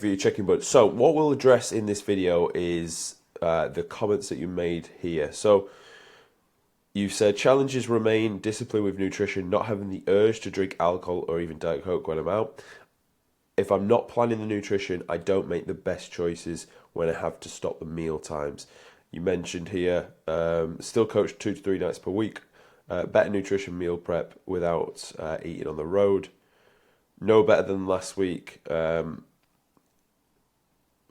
for your checking bud. So what we'll address in this video is the comments that you made here. So you said challenges remain discipline with nutrition, not having the urge to drink alcohol or even Diet Coke when I'm out. If I'm not planning the nutrition, I don't make the best choices when I have to stop the meal times. You mentioned here, still coach 2 to 3 nights per week, better nutrition meal prep without eating on the road. No better than last week.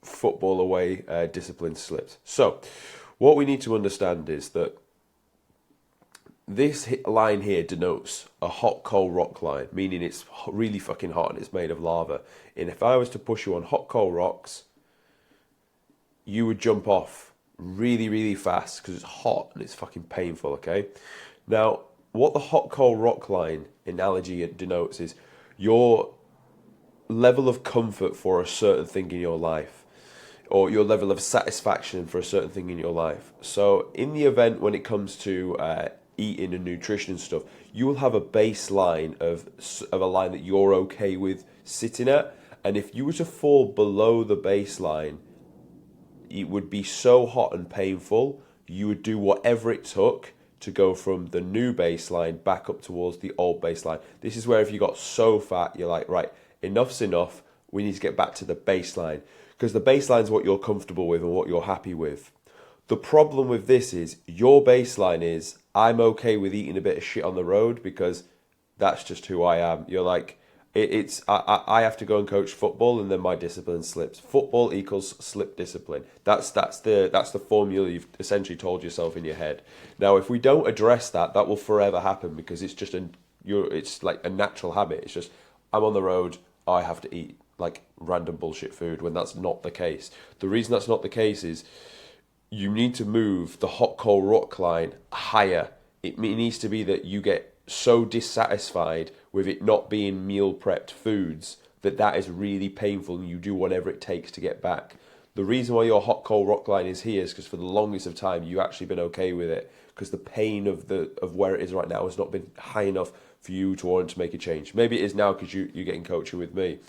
Football away, discipline slipped. So, what we need to understand is that this line here denotes a hot coal rock line, meaning it's really fucking hot and it's made of lava. And if I was to push you on hot coal rocks, you would jump off really, really fast because it's hot and it's fucking painful, okay? Now, what the hot coal rock line analogy denotes is your level of comfort for a certain thing in your life, or your level of satisfaction for a certain thing in your life. So in the event when it comes to eating and nutrition and stuff, you will have a baseline of a line that you're okay with sitting at. And if you were to fall below the baseline, it would be so hot and painful, you would do whatever it took to go from the new baseline back up towards the old baseline. This is where if you got so fat, you're like, right, enough's enough, we need to get back to the baseline. Because the baseline is what you're comfortable with and what you're happy with. The problem with this is, your baseline is, I'm okay with eating a bit of shit on the road because that's just who I am. You're like, I have to go and coach football and then my discipline slips. Football equals slip discipline. That's the formula you've essentially told yourself in your head. Now, if we don't address that, that will forever happen because it's just it's like a natural habit. It's just, I'm on the road, I have to eat like random bullshit food when that's not the case. The reason that's not the case is you need to move the hot coal rock line higher. It needs to be that you get so dissatisfied with it not being meal prepped foods that is really painful and you do whatever it takes to get back. The reason why your hot coal rock line is here is because for the longest of time you actually been okay with it because the pain of where it is right now has not been high enough for you to want to make a change. Maybe it is now because you're getting coaching with me.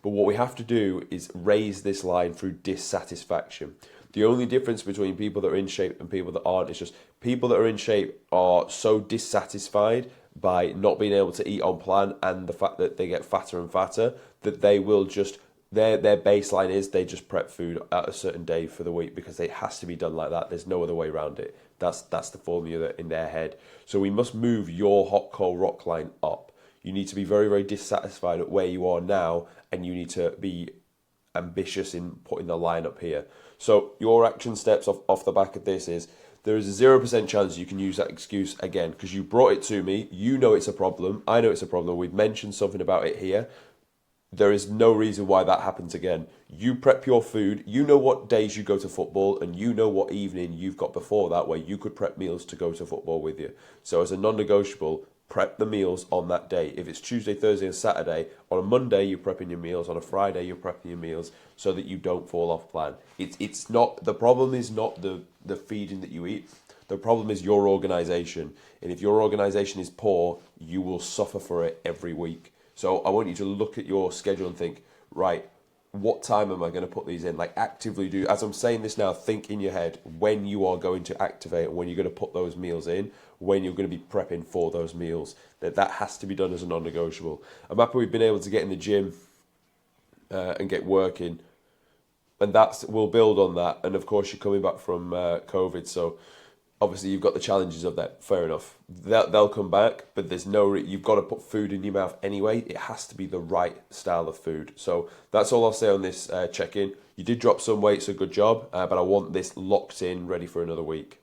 But what we have to do is raise this line through dissatisfaction. The only difference between people that are in shape and people that aren't is just people that are in shape are so dissatisfied by not being able to eat on plan and the fact that they get fatter and fatter that they will just, their baseline is they just prep food at a certain day for the week because it has to be done like that. There's no other way around it. That's the formula in their head. So we must move your hot coal rock line up. You need to be very, very dissatisfied at where you are now, and you need to be ambitious in putting the line up here. So your action steps off the back of this is, there is a 0% chance you can use that excuse again because you brought it to me. You know it's a problem. I know it's a problem. We've mentioned something about it here. There is no reason why that happens again. You prep your food. You know what days you go to football and you know what evening you've got before that where you could prep meals to go to football with you. So as a non-negotiable, prep the meals on that day. If it's Tuesday, Thursday and Saturday, on a Monday you're prepping your meals, on a Friday you're prepping your meals so that you don't fall off plan. It's not, the problem is not the feeding that you eat. The problem is your organisation. And if your organisation is poor, you will suffer for it every week. So I want you to look at your schedule and think, right, what time am I going to put these in? Like actively do, as I'm saying this now, think in your head when you are going to activate, when you're going to put those meals in, when you're going to be prepping for those meals. That has to be done as a non-negotiable. I'm happy we've been able to get in the gym and get working, and we'll build on that. And of course, you're coming back from COVID, so obviously you've got the challenges of that. Fair enough. They'll come back, but there's you've got to put food in your mouth anyway. It has to be the right style of food. So that's all I'll say on this check-in. You did drop some weight, so good job. But I want this locked in, ready for another week.